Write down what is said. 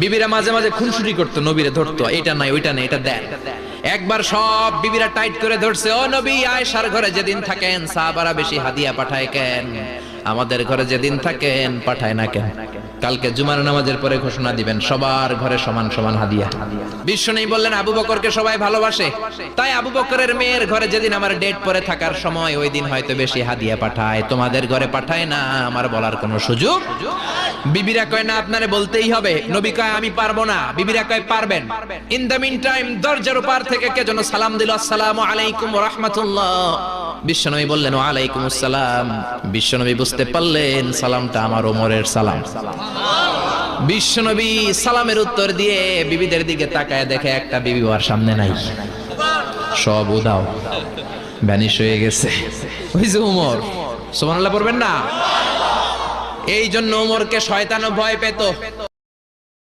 বিবিরা মাঝে মাঝে খুনসুটি করতো, নবীরে ধরতো, এটা নাই ওইটা নাই, এটা দেন। একবার সব বিবিরা টাইট করে ধরছে, ও নবী, আয়েশার ঘরে যেদিন থাকেন সাহাবারা বেশি হাদিয়া পাঠায় কেন? আমাদের ঘরে যেদিন থাকেন পাঠায় না কেন? কালকে জুমার নামাজের পরে ঘোষণা দিবেন সবার ঘরে সমান সমান হাদিয়া। বিশ্বনবী বললেন আবু বকরকে সবাই ভালোবাসে, তাই আবু বকরের মেয়ের ঘরে যেদিন আমার ডেট পরে থাকার সময় ওই দিন হয়তো বেশি হাদিয়া পাঠায়, তোমাদের ঘরে পাঠায় না। আমার বলার কোনো সুযোগ? বিবিরা কয় না, আপনারে বলতেই হবে। নবী কয় আমি পারবো না, বিবিরা কয় পারবেন। ইন দ্য মিন টাইম দরজার পার থেকে কে যেন সালাম দিল, আসসালামু আলাইকুম ওয়া রাহমাতুল্লাহ। বিশ্বনবী বললেন ওয়া আলাইকুমুস সালাম। বিশ্বনবী বুঝতে পারলেন সালামটা আমার ওমরের সালাম। বিশ্বনবী সালামের উত্তর দিয়ে বিবিদের দিকে তাকায়, দেখে একটা বিবি ওর সামনে নাই, সব উদাও, ভ্যানিশ হয়ে গেছে। ওই যে ওমর, সুবহানাল্লাহ পড়বেন না? এই জন্য ওমরকে শয়তানও ভয় পেত।